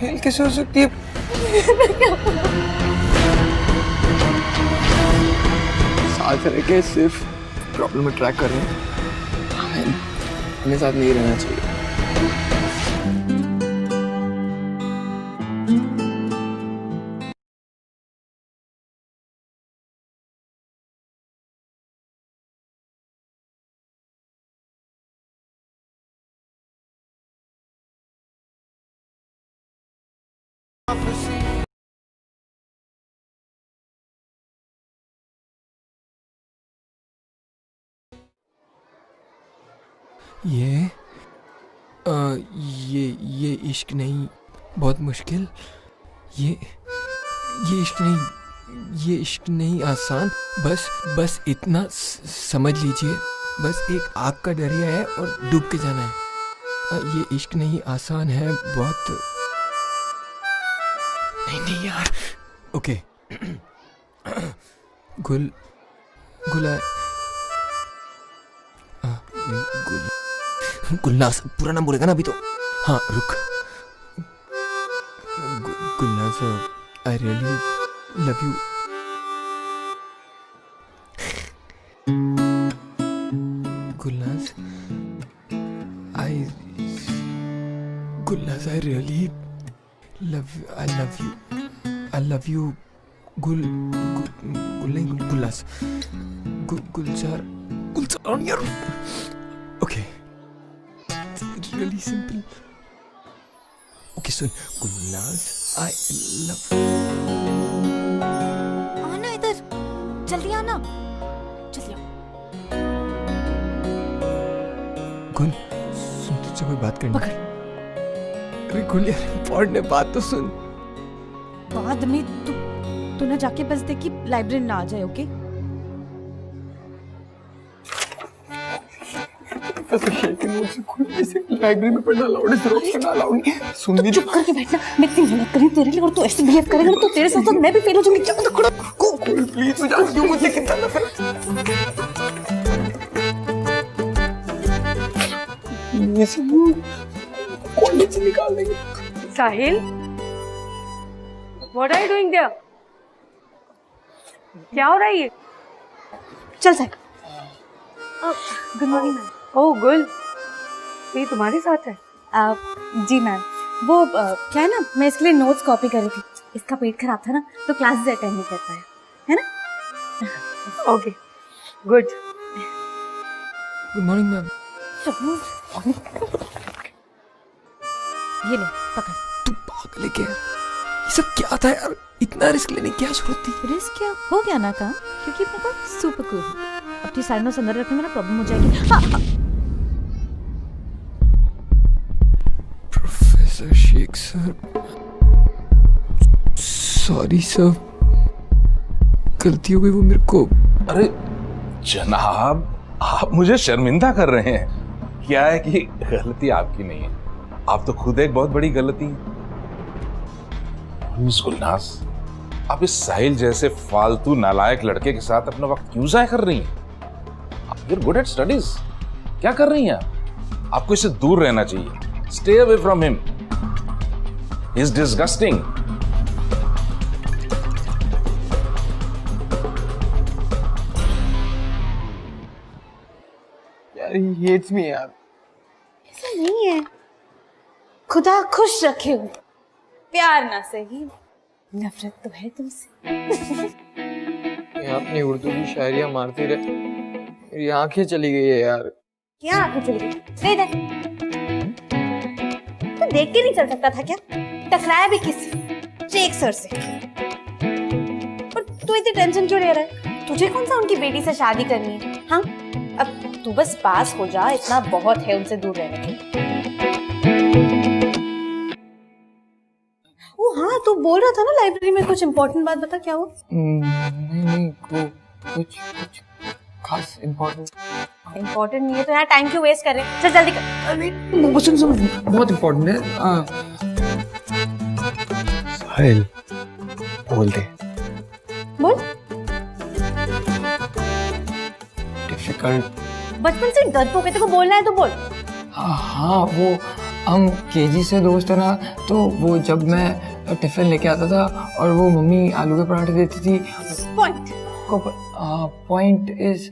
साहिल कैसे हो सकती है? साथ रह के सिर्फ प्रॉब्लम में ट्रैक कर रहे हैं, हमें साथ नहीं रहना चाहिए। ये इश्क नहीं, बहुत मुश्किल। ये इश्क नहीं आसान। बस इतना समझ लीजिए, बस एक आग का दरिया है और डूब के जाना है। ये इश्क नहीं आसान है, बहुत। नहीं यार। ओके। गुलनाज पूरा नाम बोलेगा ना अभी तो। हाँ रुक। Gulnaz, I really love you. Gulnaz, I really love you. Gulnaz, Gulzar यार। Okay, really simple. Okay, सुन, गुलनाज, I love। आना इधर, जल्दी आना, जल्दी आओ। गुल, सुन, तुझसे कोई बात करनी। पकड़। अरे गुल यार, इम्पोर्टेंट है, बात तो सुन। बाद में तू ना जाके बस देख कि लाइब्रेरी ना आ जाए, ओके? लाइब्रेरी में पढ़ना अलाउड है, सुन ली। चुप करके बैठना, मैं इतनी मेहनत करी तेरे लिए और तू ऐसे बिहेव करेगा तो तेरे साथ मैं भी फेल हो जाऊंगी। क्या प्लीज जानती हूँ मुझे कितना नफरत। ये सब कॉलेज से निकाल देंगे। साहिल, what are you doing there? क्या हो रहा है ये? चल Sahil. Good morning ma'am. Oh Gul, ये तुम्हारे साथ है? जी मैम, वो क्या है ना, मैं इसके लिए नोट्स कॉपी कर रही थी। इसका पेट खराब था ना, तो क्लासेस अटेंड नहीं कर पाया, है ना? Okay, good. Good morning ma'am. ये ले, पकड़। तू पागल है क्या? ये सब क्या था यार? इतना रिस्क लेने की क्या जरूरत थी? रिस्क क्या हो गया ना काम, क्योंकि मैं बहुत सुपर कूल हूँ। अब तो सारे नोट्स अंदर रखने में ना प्रॉब्लम हो जाएगी। Professor Sheikh sir, sorry sir, गलती हो गई वो मेरे को। अरे जनाब, आप मुझे शर्मिंदा कर रहे हैं। क्या है कि गलती आपकी नहीं है, आप तो खुद एक बहुत बड़ी गलती है। मिस गुलनाज, आप इस साहिल जैसे फालतू नालायक लड़के के साथ अपना वक्त क्यों जाया कर रही हैं? You're good at studies. क्या कर रही हैं आप? आपको इससे दूर रहना चाहिए। Stay away from him. He's disgusting. यार he hates me यार। ऐसा नहीं है, खुदा खुश रखे हो, प्यार ना सही, नफरत तो है तुमसे। ये अपनी उर्दू की शायरियां मारती रहे, मेरी आंखें चली गई है यार। क्या आंखें चली गई? दे दे। तो देख के नहीं चल सकता था क्या? टकराया भी किससे? शेख सर से। और तू इतनी टेंशन क्यों ले रहा है? तुझे कौन सा उनकी बेटी से शादी करनी है? हाँ, अब तू बस पास हो जा, इतना बहुत है उनसे दूर रहने के लिए। ओ हाँ, तू बोल रहा था ना लाइब्रेरी में कुछ इम्पोर्टेंट बात, बता क्या हुआ? नहीं वो कुछ खास इम्पोर्टेंट नहीं है तो यार टाइम क्यों वेस्ट कर रहे हैं? चल जल्दी कर। बहुत इम्पोर्टेंट है। साहिल, बोल दे। बोल। डिफिकल्ट। बचपन से डरपोक है, तेरे को बोलना है तो बोल। हाँ वो हम केजी से दोस्त है ना, तो वो जब मैं टिफिन लेके आता था और वो मम्मी आलू के पराठे देती थी। पॉइंट पॉइंट इज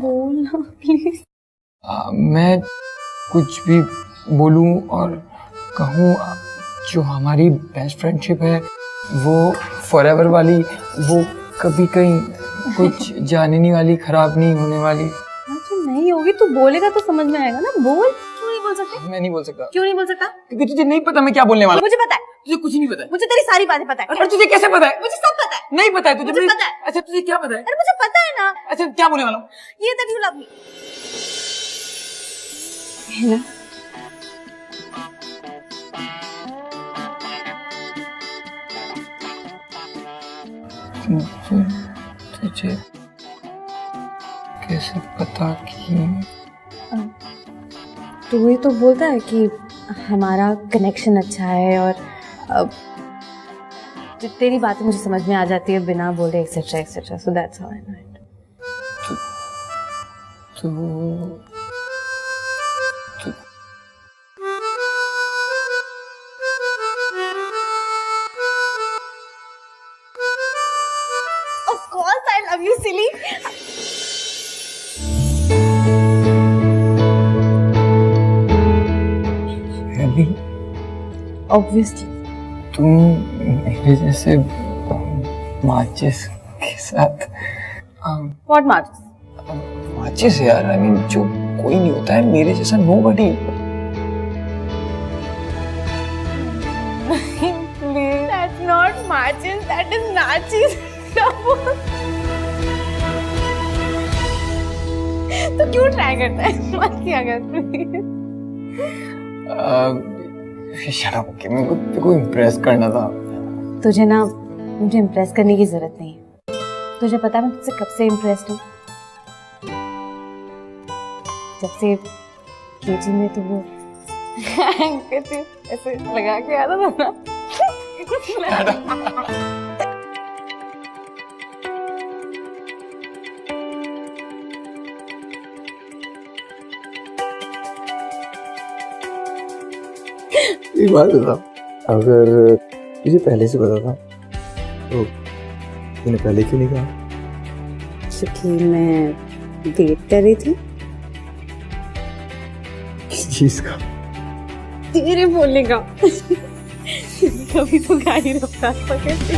बोल प्लीज। मैं कुछ भी बोलूं और कहूं, जो हमारी बेस्ट फ्रेंडशिप है वो फॉरएवर वाली, वो कभी कहीं कुछ जाने नहीं वाली, खराब नहीं होने वाली। हाँ तो नहीं होगी, तू बोलेगा तो समझ में आएगा ना, बोल। क्यों नहीं बोल सकते? मैं नहीं बोल सकता। क्यों नहीं बोल सकता? क्योंकि तुझे नहीं पता मैं क्या बोलने वाला। मुझे पता है। तुझे कुछ नहीं पता है। मुझे तेरी सारी बातें पता है। और तुझे कैसे पता है? मुझे सब पता है। नहीं पता है तुझे? मुझे पता है। अच्छा तुझे क्या पता है? अरे मुझे पता है ना। अच्छा क्या बोलने वाला हूँ? ये दैट यू लव मी है ना? तुझे कैसे पता कि तू ही तो बोलता है कि हमारा कनेक्शन अच्छा है और तेरी बातें मुझे समझ में आ जाती है बिना बोले etcetera etcetera, so that's how I know it. Of course I love you, silly. अभी Obviously. तुम मेरे जैसे माचिस के साथ What matters? माचिस यार, आई मीन जो कोई नहीं होता है मेरे जैसा, nobody. Please. That's not matches. That is Nazis. तो क्यों ट्राई करता है? मत किया कर प्लीज। शट अप, कि मेरे को इम्प्रेस करना था। तुझे ना मुझे इम्प्रेस करने की जरूरत नहीं है। तुझे पता है मैं तुझसे कब से इम्प्रेस्ड हूँ? जब से केजी में तो वो ऐसे लगा के आता था ना। एक बात बता, अगर तुझे पहले से पता था तो तूने पहले क्यों नहीं कहा? क्योंकि मैं वेट कर रही थी किस चीज का? तेरे बोलने का। कभी तो गाड़ी रफ्तार पकड़ती।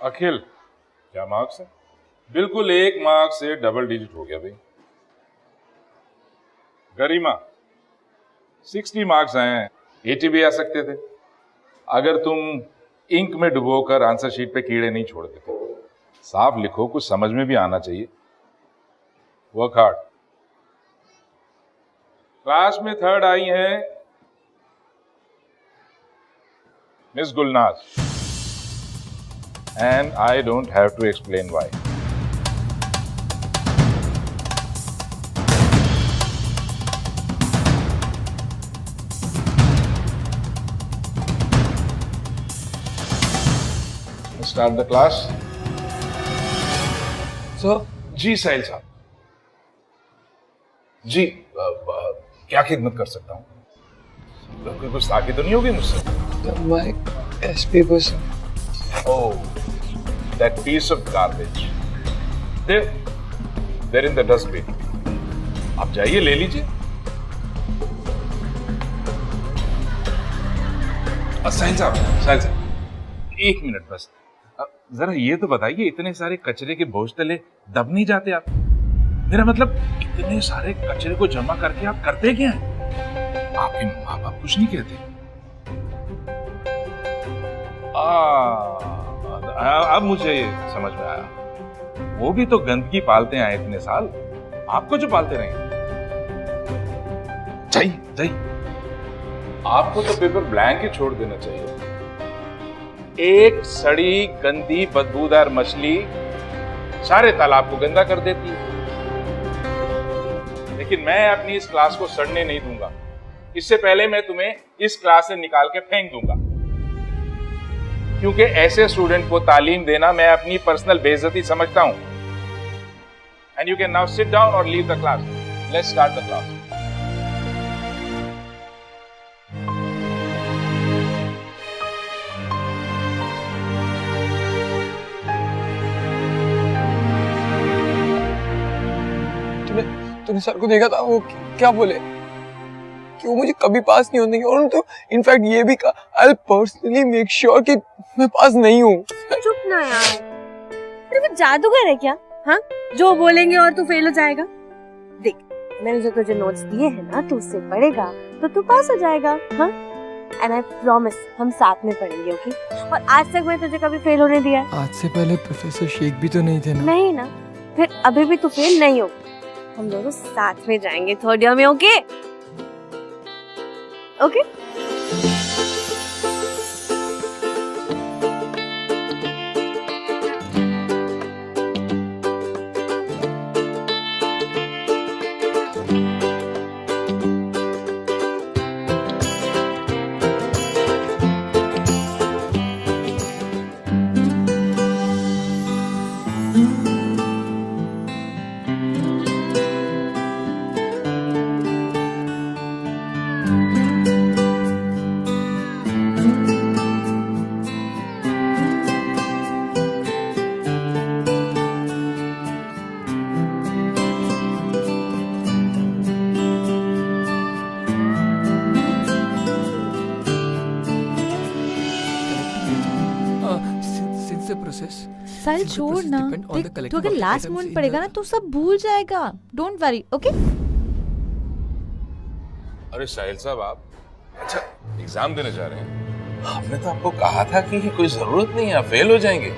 अखिल, क्या मार्क्स है? बिल्कुल 1 मार्क से डबल डिजिट हो गया भाई। गरिमा, 60 मार्क्स आए हैं, 80 भी आ सकते थे अगर तुम इंक में डुबोकर आंसर शीट पे कीड़े नहीं छोड़ देते। साफ लिखो, कुछ समझ में भी आना चाहिए। Work hard. क्लास में 3rd आई हैं miss Gulnaz, and I don't have to explain why. Start the class. So, जी साहिल साहब, जी क्या खिदमत कर सकता हूँ? कोई गुस्ताखी तो नहीं होगी मुझसे? my SP person. Oh, that piece of garbage. They're in the dustbin. आप जाइए, ले लीजिए। साहिल साहब, 1 मिनट बस। जरा ये तो बताइए, इतने सारे कचरे के बोझ तले दब नहीं जाते आप? मेरा मतलब इतने सारे कचरे को जमा करके आप करते क्या हैं? आपके माँ बाप कुछ नहीं कहते? अब मुझे समझ में आया, वो भी तो गंदगी पालते हैं इतने साल, आपको जो पालते रहे। जाइए, आपको तो पेपर ब्लैंक ही छोड़ देना चाहिए। एक सड़ी गंदी बदबूदार मछली सारे तालाब को गंदा कर देती है। लेकिन मैं अपनी इस क्लास को सड़ने नहीं दूंगा। इससे पहले मैं तुम्हें इस क्लास से निकाल के फेंक दूंगा, क्योंकि ऐसे स्टूडेंट को तालीम देना मैं अपनी पर्सनल बेइज्जती समझता हूं। And you can now sit down और leave the class. Let's start the class. तूने सर को देखा था, वो क्या बोले कि वो मुझे कभी पास नहीं होने देंगे, और तो इनफैक्ट ये भी कहा, I will personally make sure कि मैं पास नहीं हूँ। चुप ना यार, अरे वो जादूगर है क्या? हाँ, जो बोलेंगे और तू फेल हो जाएगा। देख, मैंने जो तुझे नोट्स दिए हैं ना, तू उससे पढ़ेगा तो तू पास हो जाएगा। हाँ, एंड आई प्रॉमिस हम साथ में पढ़ेंगे, ओके? और आज तक मैं तुझे कभी फेल होने दिया है? आज से पहले प्रोफेसर शेख भी तो नहीं थे ना? नहीं ना, फिर अभी भी तू फेल नहीं हो। हम दोनों साथ में जाएंगे थर्ड ईयर में, ओके? ओके? साहिल छोड़ ना, देख तो अगर लास्ट मोमेंट पड़ेगा ना तो सब भूल जाएगा। Don't worry, okay? अरे साहिल साहब, आप अच्छा एग्जाम देने जा रहे हैं? हमने तो आपको कहा था कि कोई जरूरत नहीं है, आप फेल हो जाएंगे।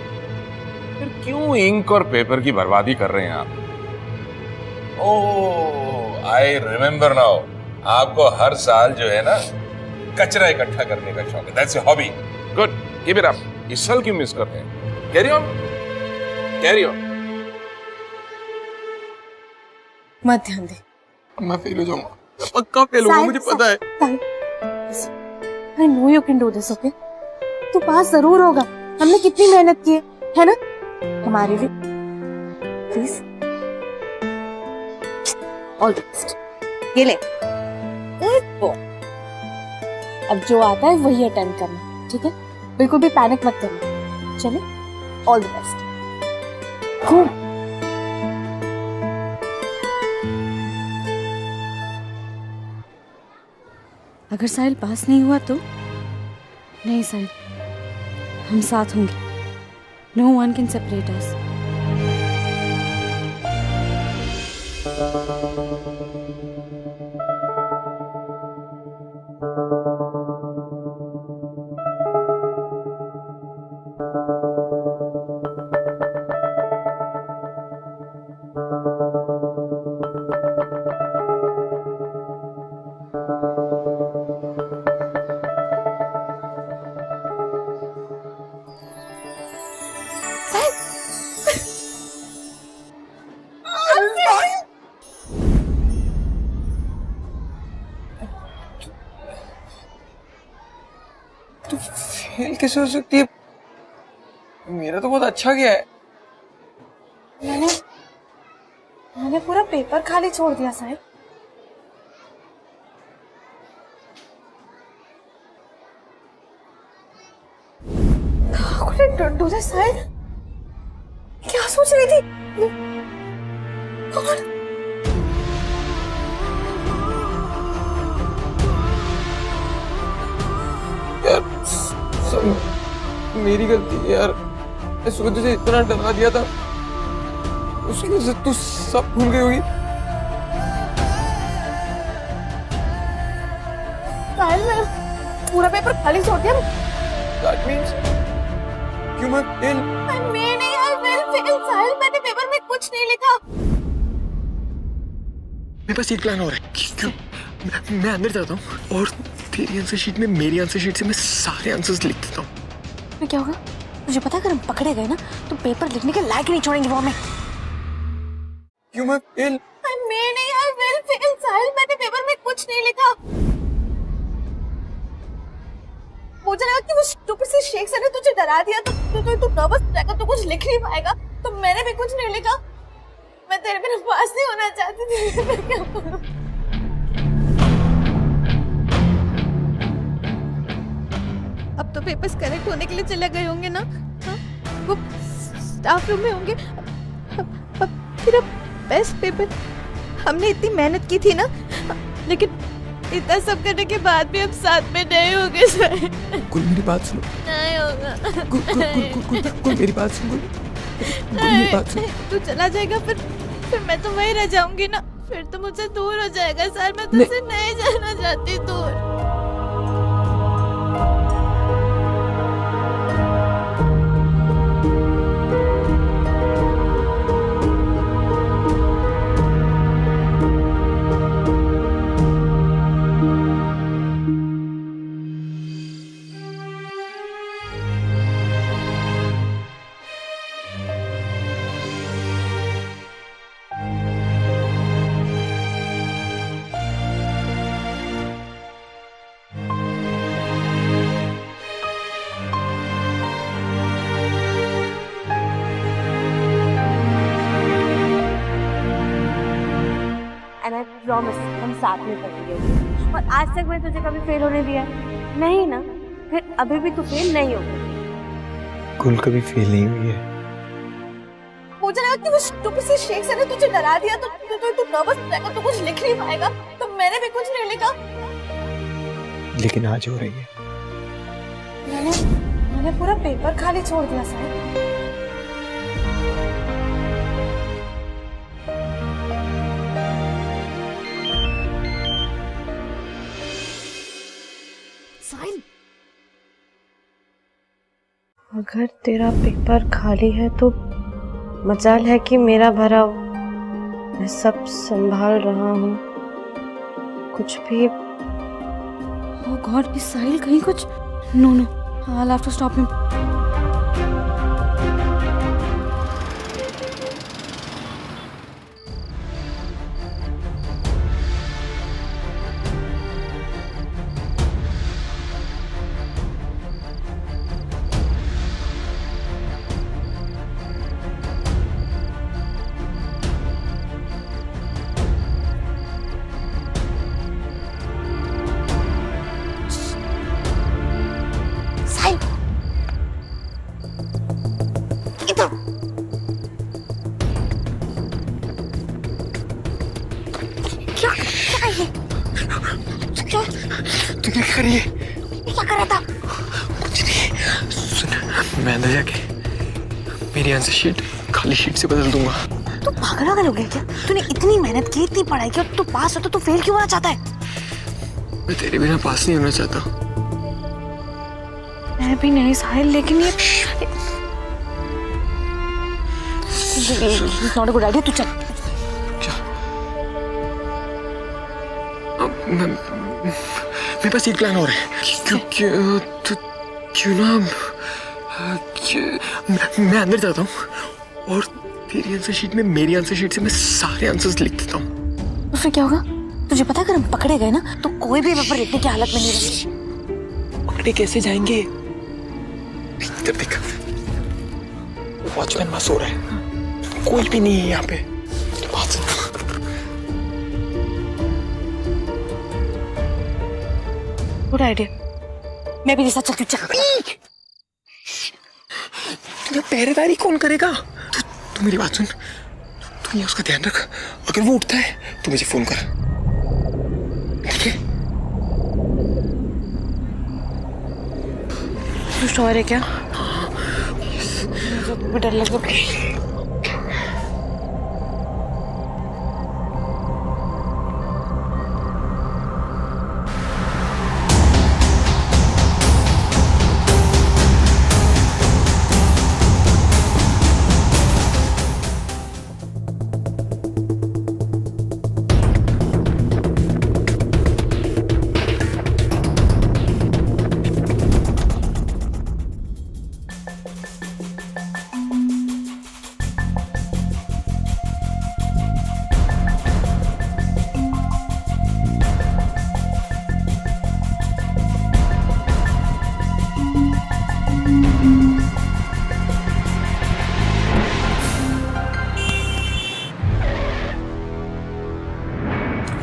फिर क्यों इंक और पेपर की बर्बादी कर रहे हैं आप? ओह, आई रिमेम्बर नाउ, आपको हर साल जो है ना कचरा इकट्ठा करने का शौक है। That's your hobby. Good, keep it up. इस साल क्यों मिस करते हैं? Carry on, carry on. मत ध्यान दे। मैं फेल हो जाऊंगा, पक्का फेल होगा, मुझे पता है। I know you can do this, okay? तू पास जरूर होगा। हमने कितनी मेहनत की है ना हमारे लिए। Please, all the best. ये ले। अब जो आता है वही अटेम्प्ट करना, ठीक है? बिल्कुल भी पैनिक मत करना। चले, ऑल द बेस्ट। Cool. अगर साहिल पास नहीं हुआ तो? नहीं साहिल, हम साथ होंगे। No one can separate us. Fail कैसे हो सकती है? मेरा तो बहुत अच्छा गया है। मैंने पूरा पेपर खाली छोड़ दिया साहिब। डोरा साहिब, क्या सोच रही थी? कौन? यार सब मेरी गलती है यार। मैंने सुबह तुझे इतना डरा दिया था, उसकी वजह से तू सब भूल गई होगी। साहिल मैं पूरा पेपर खाली छोड़ दिया। That means क्यों मैं फेल? मैं नहीं, I will fail साहिल, मैंने पेपर में कुछ नहीं लिखा। मेरे पास एक प्लान और है। क्यों मैं अंदर जाता हूँ और तेरी आंसर शीट में मेरी आंसर शीट से मैं सारे आंसर्स लिख देता हूँ। फिर क्या होगा? मुझे पता है अगर हम पकड़े गए ना तो पेपर लिखने के लायक नहीं छोड़ेंगे वो हमें। क्यों मैं फेल? मैं नहीं, I will fail साहिल, मैंने पेपर में कुछ नहीं लिखा। मुझे लगा कि वो स्टूपिड से शेख सर ने तुझे डरा दिया तो तू नर्वस हो जाएगा, तू कुछ लिख नहीं पाएगा, तो मैंने भी कुछ नहीं लिखा। मैं तेरे बिना पास नहीं होना चाहती थी। मैं क्या करूं? अब तो पेपर्स करेक्ट होने के लिए चले गए होंगे ना? हाँ? वो स्टाफ रूम में होंगे। अब तेरा बेस्ट पेपर, हमने इतनी मेहनत की थी ना, लेकिन इतना सब करने के बाद भी हम साथ में नहीं होंगे सर। कुल मेरी बात सुनो। नहीं होगा। कुल मेरी बात सुनो। मेरी बात सुनो। तू चला जाएगा फिर मैं तो वहीं रह जाऊंगी ना, फिर तो मुझसे दूर हो जाएगा सर। मैं तुझसे नहीं जाना चाहती दूर। प्रॉमिस हम साथ में पढ़ेंगे, और आज तक मैं तुझे कभी फेल होने दिया नहीं ना, फिर अभी भी तू फेल नहीं होगी। कुल कभी फेल नहीं हुई है। मुझे लगा कि वो स्टूपिड से शेख सर ने तुझे डरा दिया तो तू नर्वस हो जाएगा, तू कुछ लिख नहीं पाएगा, तो मैंने भी कुछ नहीं लिखा। लेकिन आज हो रही है। मैंने पूरा पेपर खाली छोड़ दिया सर। अगर तेरा पेपर खाली है तो मजाल है कि मेरा भरा हो। मैं सब संभाल रहा हूँ, कुछ भी। ओह गॉड, इस साहिल कहीं कुछ। No no, I'll have to stop him. तू क्या कर रही है? क्या कर रहा था? कुछ नहीं। सुन, मैं अंदर जाके मेरी आंसर शीट खाली शीट से बदल दूंगा। तू पागल हो गया क्या? तूने इतनी मेहनत की, इतनी पढ़ाई की, और तू पास हो तो तू फेल क्यों होना चाहता है? मैं तेरे बिना पास नहीं होना चाहता। मैं भी नहीं साहिल, लेकिन ये नॉट अ गुड आइडिया। तू चल। मेरे पास एक प्लान और है। क्यों ना मैं अंदर जाता हूँ और तेरी आंसर शीट में मेरी आंसर शीट से मैं सारे आंसर्स लिख देता हूँ। तो फिर क्या होगा? तुझे पता है अगर हम पकड़े गए ना तो कोई भी पेपर लिखने की हालत में नहीं रहेगी। पकड़े कैसे जाएंगे? जब देख वॉचमैन वहां सो रहा है, कोई भी नहीं है यहाँ पे। बात सुन। Good idea. मैं भी जैसा चलती चल। तुम्हें पहरेदारी कौन करेगा? तू मेरी बात सुन, तू उसका ध्यान रख। अगर वो उठता है तो मुझे फोन कर, ठीक है? तू श्योर है क्या? मुझे डर लग रहा है।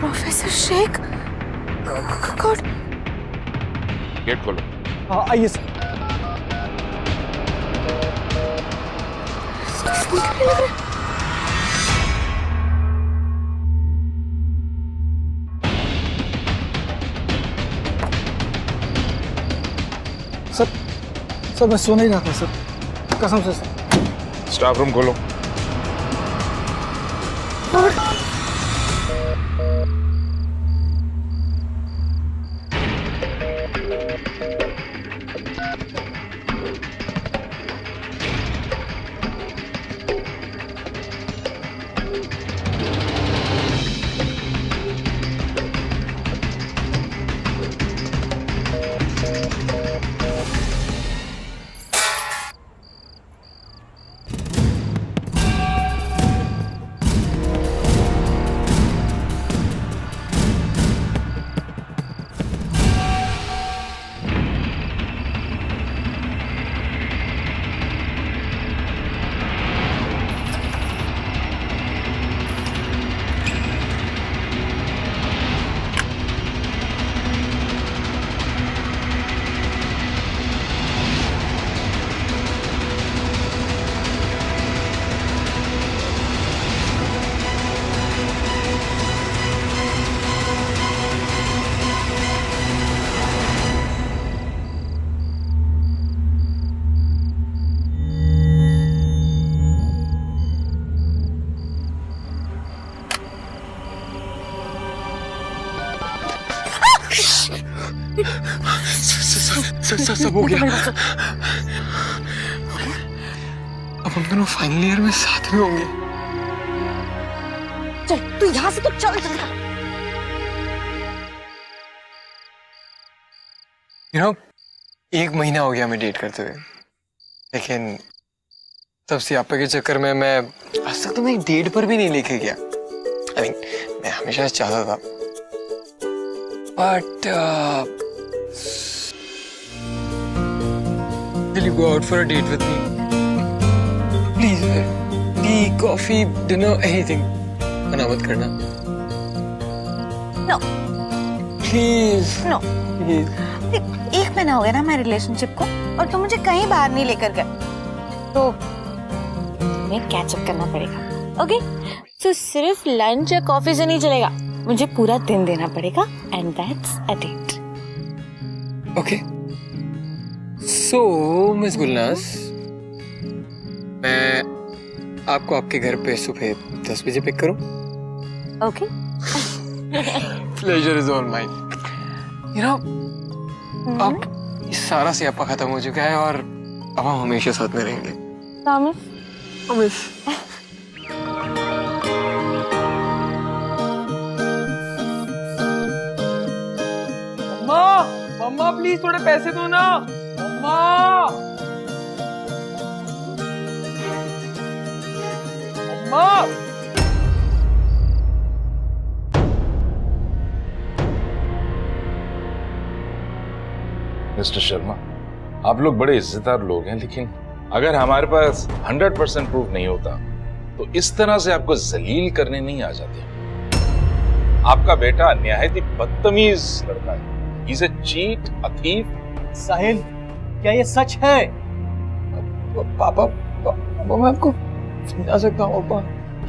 Professor Sheikh, God. गेट खोलो। हाँ आइए सर। सर मैं सो नहीं रहा था सर, कसम से सर। स्टाफ रूम खोलो। सब हो गया। अब हम दोनों फाइनल ईयर में साथ में होंगे। चल तू यहाँ से तो चल जल्दी। एक महीना हो गया हमें डेट करते हुए, लेकिन तब सियापा के चक्कर में मैं आज तक तुम्हें एक डेट पर भी नहीं लेके गया। मैं हमेशा चाहता था, but will you go out for a date with me? Please, tea, coffee, dinner, anything. मना मत करना। No. Please. No. Please. 1 महीना हो गया ना हमारे रिलेशनशिप को, और तुम मुझे कहीं बाहर नहीं लेकर गए, तो तुम्हें कैचअप करना पड़ेगा। ओके? तो सिर्फ लंच या कॉफी से नहीं चलेगा, मुझे पूरा दिन देना पड़ेगा, and that's a date. Okay. So, miss Gulnaz, मैं आपको आपके घर पे सुबह 10 बजे पिक करूं? Okay? Pleasure is all mine. You know, अब ये सारा सियापा खत्म हो चुका है और अब हम हमेशा साथ में रहेंगे। प्रॉमिस? प्रॉमिस। मम्मा प्लीज थोड़े पैसे दो ना। मम्मा मम्मा। मिस्टर शर्मा, आप लोग बड़े इज्जतदार लोग हैं, लेकिन अगर हमारे पास 100% प्रूफ नहीं होता तो इस तरह से आपको जलील करने नहीं आ जाते। आपका बेटा निहायत ही बदतमीज लड़का है। He's a cheat, a thief. साहिल, क्या ये सच है? पापा मैं आपको समझा सकता हूँ पापा।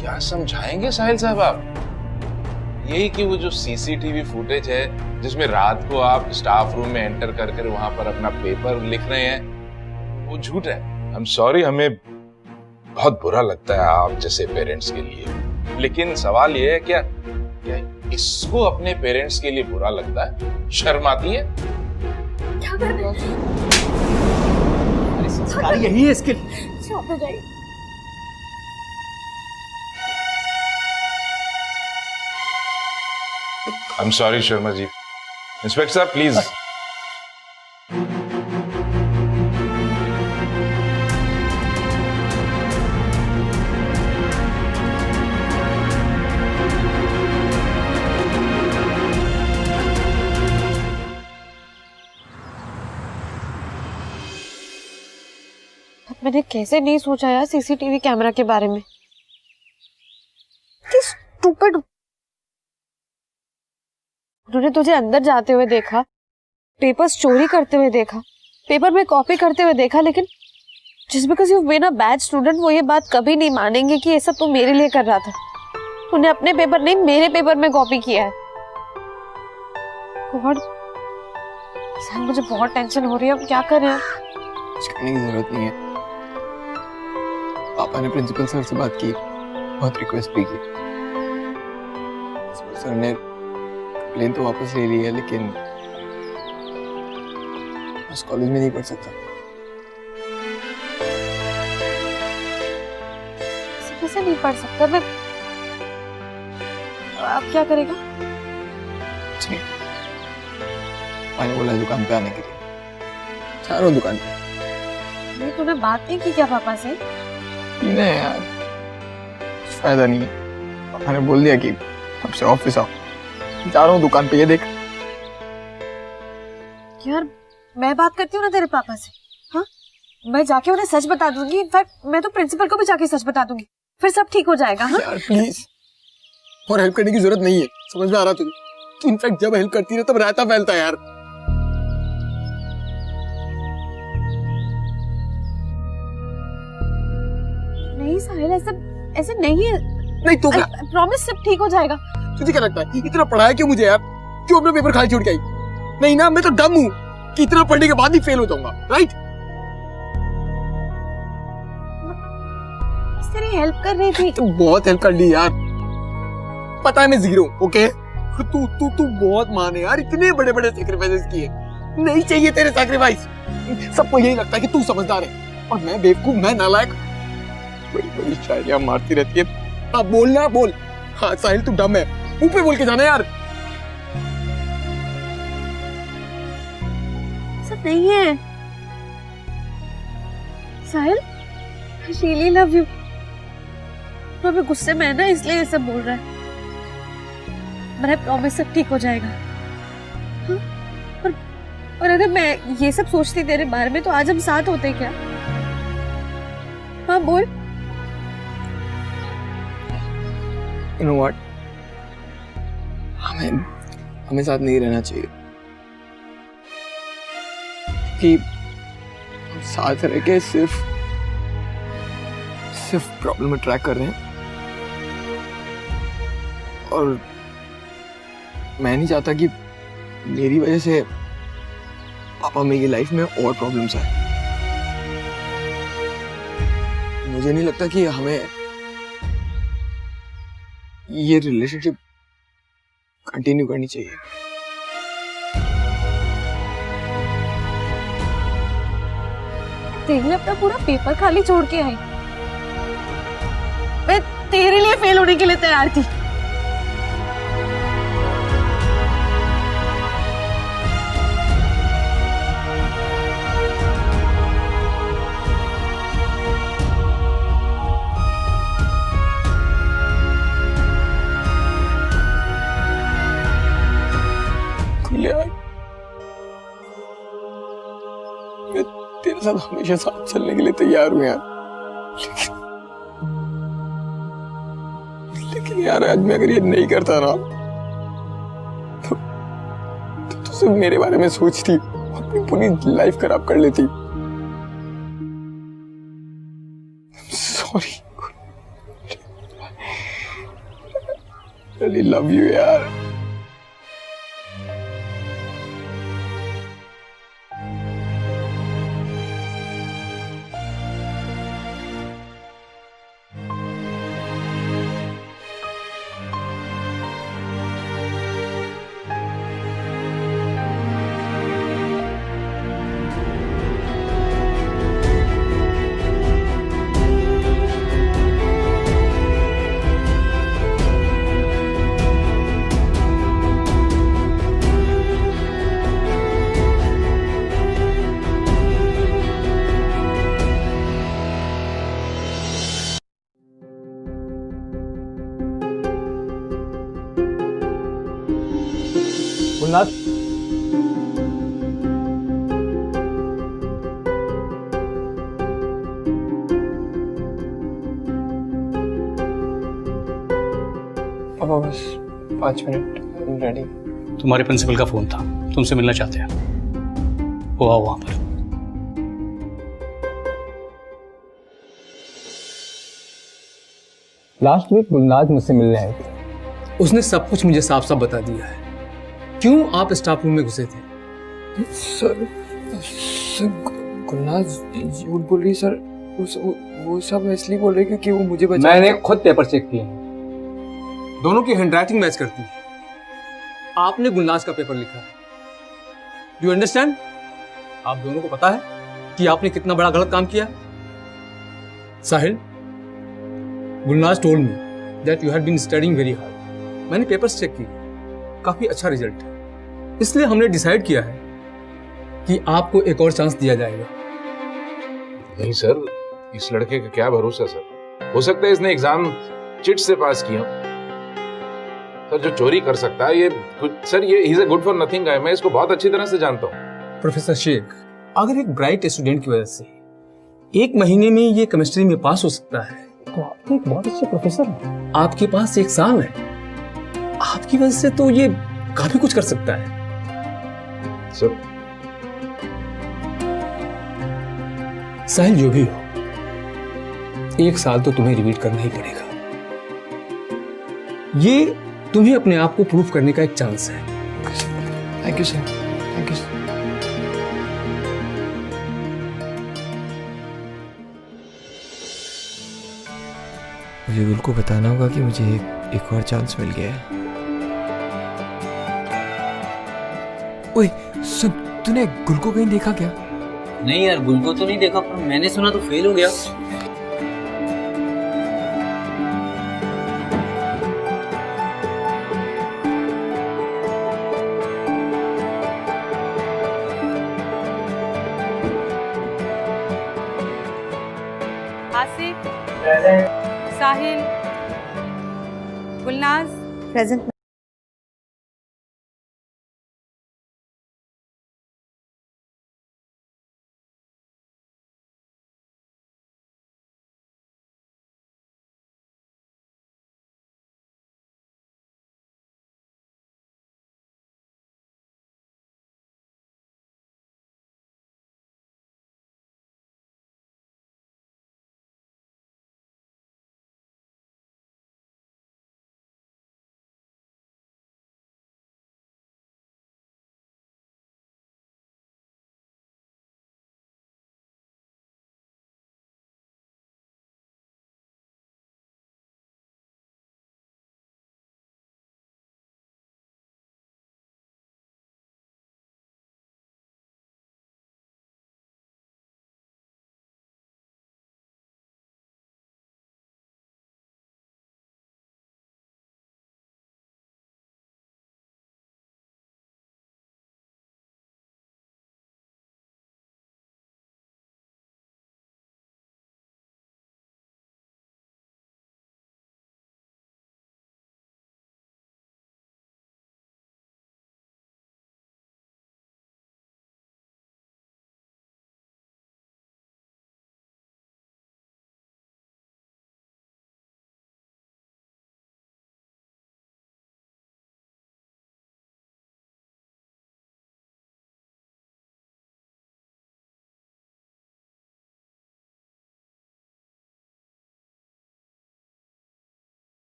क्या समझाएंगे साहिल साहब आप? यही कि वो जो सीसीटीवी फुटेज है जिसमें रात को आप स्टाफ रूम में एंटर कर वहां पर अपना पेपर लिख रहे हैं, वो झूठ है। I'm sorry, हमें बहुत बुरा लगता है आप जैसे पेरेंट्स के लिए, लेकिन सवाल ये है क्या क्या इसको अपने पेरेंट्स के लिए बुरा लगता है? शर्म आती है? क्या कर रहे हैं? संस्कार यही है इसके लिए। शॉप पे जाइए। I am sorry Sharma ji. Inspector साहब प्लीज। मैंने कैसे नहीं सोचा यार सीसीटीवी कैमरा के बारे में। किस स्टूपिड। उन्होंने तुझे अंदर जाते हुए देखा, पेपर्स चोरी करते हुए देखा, पेपर में कॉपी करते हुए देखा, लेकिन जिस because you been a bad student वो ये बात कभी नहीं मानेंगे कि ये सब तू मेरे लिए कर रहा था। उन्हें अपने पेपर नहीं मेरे पेपर में कॉपी किया है। गॉड सर मुझे बहुत टेंशन हो रही है, अब क्या करें यार। कुछ करने की जरूरत नहीं है। पापा ने प्रिंसिपल सर से बात की, बहुत रिक्वेस्ट भी की। प्रिंसिपल सर ने प्लेन तो वापस ले ली है, लेकिन उस कॉलेज में नहीं पढ़ सकता। कैसे नहीं पढ़ सकता मैं? अब क्या करेगा? कुछ नहीं, मैंने बोला दुकान पे आने के लिए। चारों दुकान पे। नहीं तूने बात नहीं की क्या पापा से? नहीं यार, कुछ फायदा नहीं है। पापा ने बोल दिया कि अब से ऑफिस आओ। जा रहा हूँ दुकान पे, ये देख। यार मैं बात करती हूँ ना तेरे पापा से। हाँ मैं जाके उन्हें सच बता दूंगी। इनफैक्ट मैं तो प्रिंसिपल को भी जाके सच बता दूंगी, फिर सब ठीक हो जाएगा। हाँ यार प्लीज, और हेल्प करने की जरूरत नहीं है, समझ में आ रहा तुझे? तू इनफैक्ट जब हेल्प करती है तब रायता फैलता है यार। नहीं साहिल ऐसे नहीं है। नहीं तो क्या? प्रॉमिस सब ठीक हो जाएगा। तुझे क्या लगता है इतना पढ़ाया क्यों मुझे यार? क्यों अपना पेपर खाली छोड़ के आई? नहीं ना, मैं तो डम हूँ कि इतना पढ़ने के बाद भी फेल हो जाऊंगा, राइट? तेरी हेल्प कर रही थी। तू बहुत हेल्प कर ली यार। पता है मैं जीरो, ओके? तू तू तू बहुत मान है यार, इतने बड़े बड़े सैक्रिफाइसेस किए। नहीं चाहिए तेरे सैक्रिफाइस। सबको यही लगता है कि तू समझदार है और मैं बेवकूफ, मैं नालायक। बड़ी बड़ी शायरियां मारती रहती है। हाँ बोलना बोल। हाँ साहिल तू डम है, मुंह पे बोल के जाना यार। सब नहीं है साहिल, I really love you। तो अभी गुस्से में है ना, इसलिए ये सब बोल रहा है। मेरा प्रॉमिस सब ठीक हो जाएगा। हाँ? और अगर मैं ये सब सोचती तेरे बारे में तो आज हम साथ होते क्या? हाँ बोल। You know what? हमें साथ नहीं रहना चाहिए, कि हम साथ रह के सिर्फ प्रॉब्लम में ट्रैक कर रहे हैं। और मैं नहीं चाहता कि मेरी वजह से पापा मेरी लाइफ में और प्रॉब्लम्स आए। मुझे नहीं लगता कि हमें ये रिलेशनशिप कंटिन्यू करनी चाहिए। तेरे लिए अपना पूरा पेपर खाली छोड़ के आई। मैं तेरे लिए फेल होने के लिए तैयार थी। यार मैं तेरे साथ हमेशा साथ चलने के लिए तैयार हूँ यार, लेकिन यार आज मैं अगर ये नहीं करता ना तो सिर्फ मेरे बारे में सोचती, अपनी पूरी लाइफ खराब कर लेती। सॉरी, really love you यार। बस 5 मिनट रेडी। तुम्हारे प्रिंसिपल का फोन था, तुमसे मिलना चाहते हैं, वो आओ वहां पर। लास्ट वीक गुलनाज मुझसे मिलने आए थे। उसने सब कुछ मुझे साफ साफ बता दिया है। क्यों आप स्टाफ रूम में घुसे थे? सर गुलनाज झूठ बोल रही सर। वो सब इसलिए बोल रहे क्योंकि वो मुझे बचा। मैंने खुद पेपर चेक किए हैं, दोनों की हैंडराइटिंग मैच करती है। आपने गुलनाज का पेपर लिखा है। Do you understand? आप दोनों को पता है कि आपने कितना बड़ा गलत काम किया? Sahil, Gulnaz told me that you had been studying very hard. मैंने पेपर्स चेक किए, काफी अच्छा रिजल्ट है। इसलिए हमने डिसाइड किया है कि आपको एक और चांस दिया जाएगा। नहीं सर, इस लड़के का क्या भरोसा सर। हो सकता है इसने एग्जाम चिट से पास किया सर। जो चोरी कर सकता है ये सर, ये he is a good for nothing guy. मैं इसको बहुत अच्छी तरह से जानता हूँ। प्रोफेसर शेख, अगर एक ब्राइट स्टूडेंट की वजह से 1 महीने में ये केमिस्ट्री में पास हो सकता है तो आप एक बहुत अच्छे प्रोफेसर हैं। आपके पास 1 साल है, आपकी वजह से तो ये काफी कुछ कर सकता है। सर साहिल, जो भी हो, 1 साल तो तुम्हें रिपीट करना ही पड़ेगा। ये तुम्हें अपने आप को प्रूव करने का एक चांस है। Thank you sir, thank you sir. मुझे गुल को बताना होगा कि मुझे एक और चांस मिल गया है। ओए सुन, तूने गुल को कहीं देखा क्या? नहीं यार, गुल को तो नहीं देखा, पर मैंने सुना तो फेल हो गया। आसिफ, साहिल, गुलनाज प्रेजेंट